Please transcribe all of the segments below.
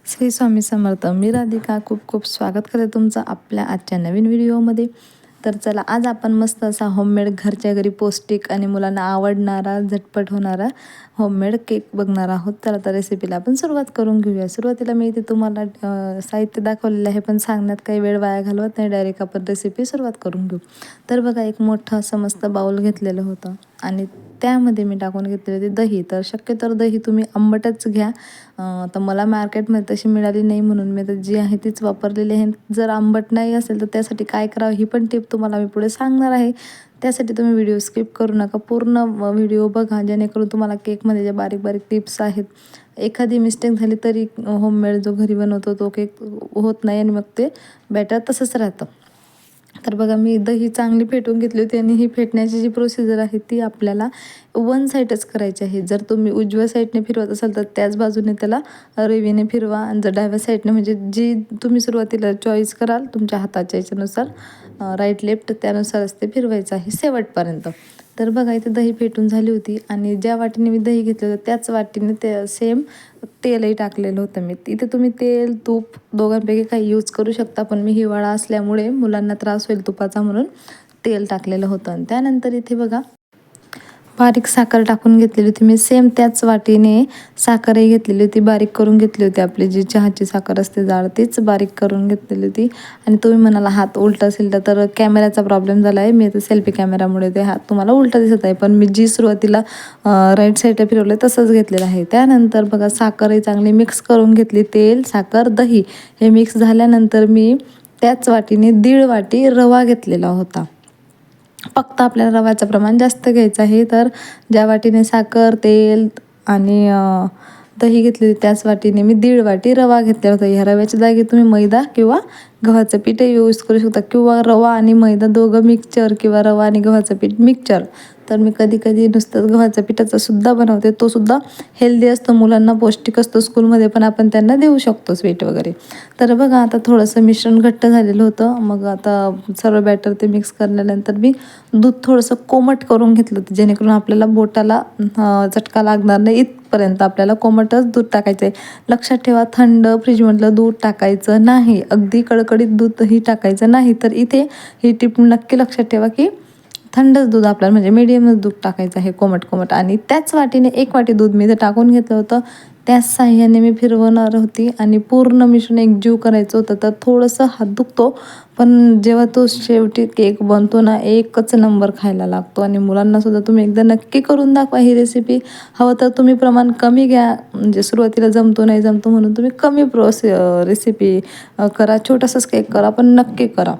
श्री स्वामी समर्थ. मी राधिका खूप खूप स्वागत करते तुमचं आपल्या आजच्या नवीन व्हिडिओमध्ये. तर चला, आज आपण मस्त असा होममेड घरच्या घरी पौष्टिक आणि मुलांना आवडणारा झटपट होणारा होममेड केक बघणार आहोत. तर आता रेसिपीला आपण सुरुवात करून घेऊया. सुरुवातीला मी इथे तुम्हाला साहित्य दाखवलेलं आहे, पण सांगण्यात काही वेळ वाया घालवत नाही. डायरेक्ट आपण रेसिपी सुरुवात करून घेऊ. तर बघा, एक मोठं असं मस्त बाऊल घेतलेलं होतं आणि त्यामध्ये मी टाकून घेतले होते दही. तर शक्यतो दही तुम्ही आंबटच घ्या. तर मला मार्केटमध्ये तशी मिळाली नाही, म्हणून मी तर जी आहे तीच वापरलेली आहे. जर आंबट नाही असेल तर त्यासाठी काय करावं ही पण टिप तुम्हाला मी पुढे सांगणार आहे. त्यासाठी तुम्ही व्हिडिओ स्किप करू नका, पूर्ण व्हिडिओ बघा, जेणेकरून तुम्हाला केकमध्ये ज्या बारीक बारीक टिप्स आहेत, एखादी मिस्टेक झाली तरी होममेड जो घरी बनवतो तो केक होत नाही आणि मग ते बॅटर तसंच राहतं. तर बघा, मी दही चांगली फेटून घेतली होती आणि ही फेटण्याची जी प्रोसिजर आहे ती आपल्याला वन साईडच करायची आहे. जर तुम्ही उजव्या साईडने फिरवत असाल तर त्याच बाजूने त्याला रवीने फिरवा, आणि जर डाव्या साईडने म्हणजे जी तुम्ही सुरुवातीला चॉईस कराल तुमच्या हाताच्या याच्यानुसार, राईट लेफ्ट त्यानुसारच ते फिरवायचं आहे शेवटपर्यंत. तर बघा, इथे दही फेटून झाली होती आणि ज्या वाटीने मी दही घेतलं होतं त्याच वाटीने ते सेम तेलही टाकलेलं होतं मी. इथे तुम्ही तेल तूप दोघांपैकी काही यूज करू शकता, पण मी हिवाळा असल्यामुळे मुलांना त्रास होईल तुपाचा म्हणून तेल टाकलेलं होतं. आणि त्यानंतर इथे बघा, बारीक साखर टाकून घेतलेली होती मी. सेम त्याच वाटीने साखरही घेतलेली होती, बारीक करून घेतली होती. आपली जी चहाची साखर असते जाड, तीच बारीक करून घेतलेली होती. आणि तुम्ही म्हणाला हात उलट असेल तर कॅमेऱ्याचा प्रॉब्लेम झाला आहे. मी आता सेल्फी कॅमेरामुळे ते हात तुम्हाला उलटा दिसत आहे, पण मी जी सुरुवातीला राईट साईडला फिरवलं तसंच घेतलेलं आहे. त्यानंतर बघा, साखरही चांगली मिक्स करून घेतली. तेल साखर दही हे मिक्स झाल्यानंतर मी त्याच वाटीने 1.5 वाटी रवा घेतलेला होता. फक्त आपल्याला रव्याचं प्रमाण जास्त घ्यायचं आहे. तर ज्या वाटीने साखर तेल आणि दही घेतली त्याच वाटीने मी 1.5 वाटी रवा घेतला होता. ह्या रव्याच्या जागी तुम्ही मैदा किंवा गव्हाचं पीठही यूज करू शकता, किंवा रवा आणि मैदा दोघं मिक्सचर, किंवा रवा आणि गव्हाचं पीठ मिक्सचर. तर मी कधी कधी नुसतं गव्हाचं पिठाचं सुद्धा बनवते, तो सुद्धा हेल्दी असतो, मुलांना पौष्टिक असतो. स्कूलमध्ये पण आपण त्यांना देऊ शकतो स्वीट वगैरे. तर बघा, आता थोडंसं मिश्रण घट्ट झालेलं होतं. मग आता सर्व बॅटर ते मिक्स करल्यानंतर मी दूध थोडंसं कोमट करून घेतलं होतं, जेणेकरून आपल्याला बोटाला चटका लागणार नाही. इथपर्यंत आपल्याला कोमटच दूध टाकायचं आहे. लक्षात ठेवा, थंड फ्रीजमधलं दूध टाकायचं नाही, अगदी कडकडीत दूधही टाकायचं नाही. तर इथे ही टिप नक्की लक्षात ठेवा की थंडच दूध आपल्याला म्हणजे मीडियमच दूध टाकायचं आहे, कोमट कोमट. आणि त्याच वाटीने 1 वाटी दूध मी इथे टाकून घेतलं होतं. त्याच साह्याने मी फिरवणार होती आणि पूर्ण मिश्रण एकजीव करायचं होतं. तर थोडंसं हात दुखतो, पण जेव्हा तो शेवटी केक बनतो ना, एकच नंबर खायला लागतो. आणि मुलांनासुद्धा तुम्ही एकदा नक्की करून दाखवा ही रेसिपी. हवं तर तुम्ही प्रमाण कमी घ्या, म्हणजे सुरुवातीला जमतो नाही जमतो म्हणून तुम्ही कमी रेसिपी करा, छोटासाच केक करा, पण नक्की करा.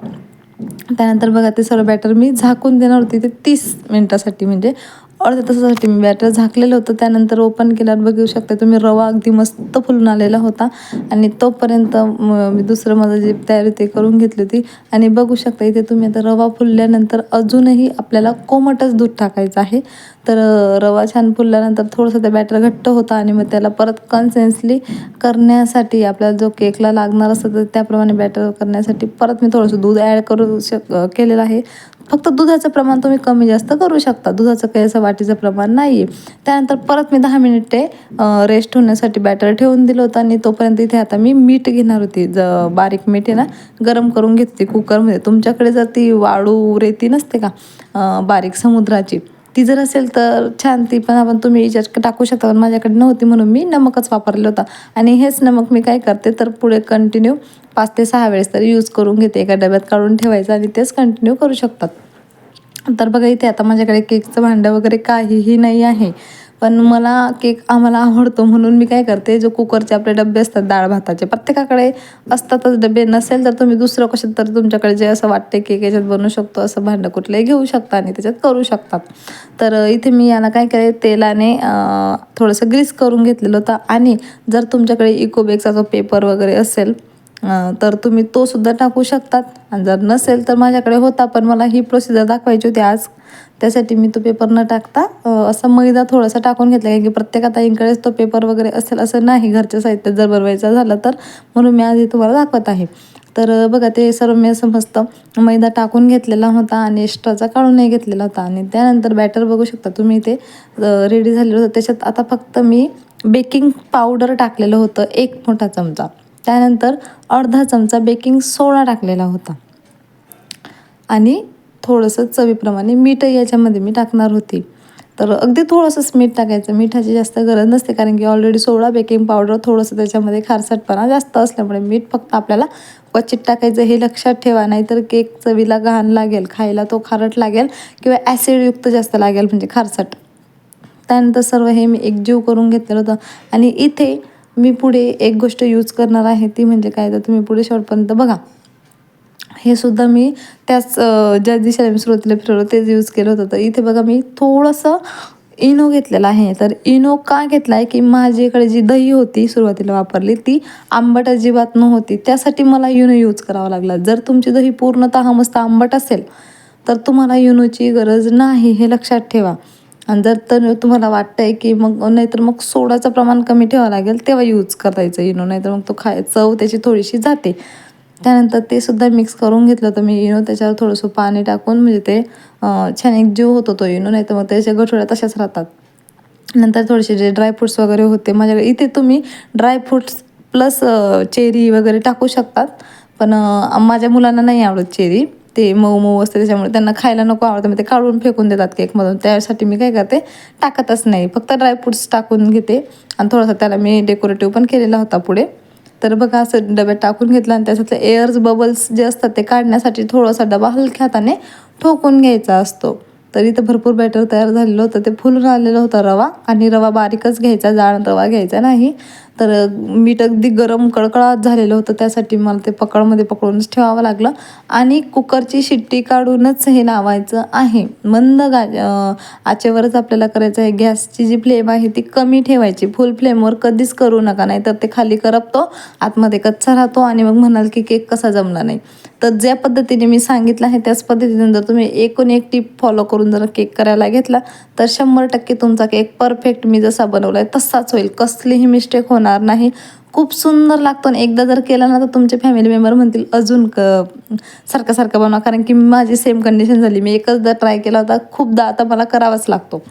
त्यानंतर बघा, ते सर्व बॅटर मी झाकून देणार होती ते 30 मिनटासाठी, म्हणजे अर्ध्या तासासाठी मी बॅटर झाकलेलं होतं. त्यानंतर ओपन केल्यावर बघू शकता तुम्ही, रवा अगदी मस्त फुलून आलेला होता. आणि तोपर्यंत मी दुसरं माझं जे तयारी ते करून घेतली होती. आणि बघू शकता इथे तुम्ही, आता रवा फुलल्यानंतर अजूनही आपल्याला कोमटच दूध टाकायचं आहे. तर रवा छान फुलल्यानंतर थोडंसं ते बॅटर घट्ट होतं, आणि मग त्याला परत कन्सिस्टन्सी करण्यासाठी आपल्याला जो केकला लागणार असतं तर त्याप्रमाणे बॅटर करण्यासाठी परत मी थोडंसं दूध ॲड करू केलेलं आहे. फक्त दुधाचं प्रमाण तुम्ही कमी जास्त करू शकता, दुधाचं काही असं वाटीचं प्रमाण नाही आहे. त्यानंतर परत मी 10 मिनिटे रेस्ट होण्यासाठी बॅटर ठेवून दिलं होतं. आणि तोपर्यंत इथे आता मी मीठ घेणार होती, बारीक मीठ आहे ना, गरम करून घेतली कुकरमध्ये. तुमच्याकडे जर ती वाळू रेती नसते का बारीक समुद्राची, ती जर असेल तर छान, ती पण आपण तुम्ही याच्यात टाकू शकता, पण माझ्याकडे नव्हती म्हणून मी नमकच वापरलेलं होता. आणि हेच नमक मी काय करते तर पुढे कंटिन्यू 5 ते 6 वेळेस तरी यूज करून घेते. एका डब्यात काढून ठेवायचं आणि तेच कंटिन्यू करू शकतात. तर बघा, इथे आता माझ्याकडे केकचं भांडं वगैरे काहीही नाही आहे, पण मला केक आम्हाला आवडतो म्हणून मी काय करते, जो कुकरचे आपले डबे असतात डाळ भाताचे, प्रत्येकाकडे असतातच डबे. नसेल तर तुम्ही दुसरं कशात तर तुमच्याकडे जे असं वाटते केक याच्यात बनवू शकतो असं भांडं कुठलंही घेऊ शकता आणि त्याच्यात करू शकतात. तर इथे मी याला काय केलं, तेलाने थोडंसं ग्रीस करून घेतलेलं होतं. आणि जर तुमच्याकडे इकोबेक्सचा जो पेपर वगैरे असेल तर तुम्ही तो सुद्धा टाकू शकतात. आणि जर नसेल तर माझ्याकडे होता, पण मला ही प्रोसिजर दाखवायची होती आज, त्यासाठी मी तो पेपर न टाकता असं मैदा थोडासा टाकून घेतला, कारण की प्रत्येक ताईंकडेच तो पेपर वगैरे असेल असं नाही, घरच्या साहित्य जर बनवायचं झालं तर, म्हणून मी आधी तुम्हाला दाखवत आहे. तर बघा, ते सर्व मी असं मस्त मैदा टाकून घेतलेला होता आणि एक्स्ट्राचा काढूनही घेतलेला होता. आणि त्यानंतर बॅटर बघू शकता तुम्ही, ते रेडी झालेलं होतं. त्याच्यात आता फक्त मी बेकिंग पावडर टाकलेलं होतं 1 मोठा चमचा. त्यानंतर अर्धा चमचा बेकिंग सोडा टाकलेला होता आणि थोडंसं चवीप्रमाणे मीठही याच्यामध्ये मी टाकणार होती. तर अगदी थोडंसंच मीठ टाकायचं, मिठाची जास्त गरज नसते कारण की ऑलरेडी सोडा, बेकिंग पावडर, थोडंसं त्याच्यामध्ये खारसटपणा जास्त असल्यामुळे मीठ फक्त आपल्याला क्वचित टाकायचं हे लक्षात ठेवा, नाहीतर केक चवीला घाण लागेल, खायला तो खारट लागेल किंवा ॲसिडयुक्त जास्त लागेल म्हणजे खारसट. त्यानंतर सर्व हे मी एकजीव करून घेतलेलं होतं आणि इथे मी पुढे एक गोष्ट यूज करणार आहे ती म्हणजे काय, तर तुम्ही पुढे शेवटपर्यंत बघा. हे सुद्धा मी त्याच ज्या दिशेला मी सुरुवातीला फिरवलं तेच यूज केलं होतं. तर इथे बघा मी थोडंसं इनो घेतलेला आहे. तर इनो का घेतला आहे की माझ्याकडे जी दही होती सुरुवातीला वापरली ती आंबट अजिबात नव्हती, त्यासाठी मला इनो यूज करावा लागला. जर तुमची दही पूर्णतः मस्त आंबट असेल तर तुम्हाला इनोची गरज नाही, हे लक्षात ठेवा. आणि जर तर तुम्हाला वाटतं आहे की नाहीतर मग सोडाचं प्रमाण कमी ठेवावं लागेल तेव्हा यूज करायचं इनो, नाहीतर मग तो चव त्याची थोडीशी जाते. त्यानंतर ते सुद्धा मिक्स करून घेतलं होतं मी इनो, त्याच्यावर थोडंसं पाणी टाकून म्हणजे ते छान एकजीव होतो तो इनो, नाहीतर मग त्याच्या गठोड्या तशाच राहतात. नंतर थोडेसे जे ड्रायफ्रूट्स वगैरे होते माझ्याकडे, इथे तुम्ही ड्रायफ्रूट्स प्लस चेरी वगैरे टाकू शकतात, पण माझ्या मुलांना नाही आवडत चेरी, ते मऊ मऊ असते त्याच्यामुळे त्यांना खायला नको आवडतं, मग ते काढून फेकून देतात केकमधून. त्यासाठी मी काय करते, टाकतच नाही, फक्त ड्रायफ्रूट्स टाकून घेते आणि थोडासा त्याला मी डेकोरेटिव्ह पण केलेला होता पुढे. तर बघा असं डब्यात टाकून घेतलं आणि त्याच्यातले एअर्स बबल्स जे असतात ते काढण्यासाठी थोडासा डबा हलक्या हाताने ठोकून घ्यायचा असतो. तर इथं भरपूर बॅटर तयार झालेलं होतं, ते फुलून आलेलं होतं रवा, आणि रवा बारीकच घ्यायचा, जाड रवा घ्यायचा नाही. तर मीठ अगदी गरम कळकळाट झालेलं होतं, त्यासाठी मला ते पकडमध्ये पकडूनच ठेवावं लागलं आणि कुकरची शिट्टी काढूनच हे लावायचं आहे. मंद आचेवरच आपल्याला करायचं आहे. गॅसची जी फ्लेम आहे ती कमी ठेवायची, फुल फ्लेमवर कधीच करू नका, नाहीतर ते खाली करपतो, आतमध्ये कच्चा राहतो आणि मग म्हणाल की केक कसा जमला नाही. तर ज्या पद्धतीने मी सांगितलं आहे त्याच पद्धतीने जर तुम्ही एकूण एक टिप फॉलो करून जर केक करायला घेतला तर 100% तुमचा केक परफेक्ट मी जसा बनवला आहे तसाच होईल, कसलीही मिस्टेक होणार नाही, खूप सुंदर लागतो. आणि एकदा जर केला ना तर तुमचे फॅमिली मेंबर म्हणतील अजून सारखं सारखं बनवा, कारण की माझी सेम कंडिशन झाली, मी एकचदा ट्राय केला होता, खूपदा आता मला करावाच लागतो.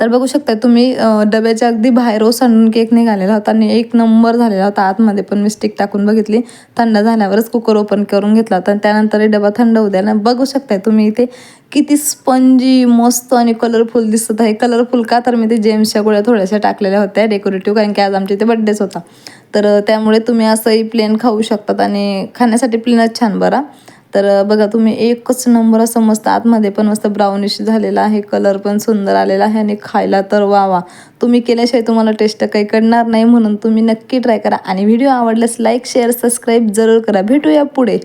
तर बघू शकता तुम्ही डब्याच्या अगदी बाहेर ओसांडून केक निघालेला होता आणि 1 नंबर झालेला होता. आतमध्ये पण मी स्टिक टाकून बघितली, थंड झाल्यावरच कुकर ओपन करून घेतला होता आणि त्यानंतर डबा थंड होऊ द्याला. बघू शकताय तुम्ही इथे किती स्पंजी मस्त आणि कलरफुल दिसत आहे. कलरफुल का, तर मी ते जेम्सच्या गोळ्या थोड्याशा टाकलेल्या होत्या डेकोरेटिव्ह, कारण की आज आमच्या इथे बड्डेच होता. तर त्यामुळे तुम्ही असंही प्लेन खाऊ शकतात आणि खाण्यासाठी प्लेनच छान बरा. तर बघा तुम्ही एकच नंबर असं मस्त, आतमध्ये पण मस्त ब्राउनिश झालेला आहे, कलर पण सुंदर आलेला आहे आणि खायला तर वा वा. तुम्ही केल्याशिवाय तुम्हाला टेस्ट काही कळणार नाही, म्हणून तुम्ही नक्की ट्राय करा आणि व्हिडिओ आवडल्यास लाईक, शेअर, सबस्क्राईब जरूर करा. भेटूया पुढे.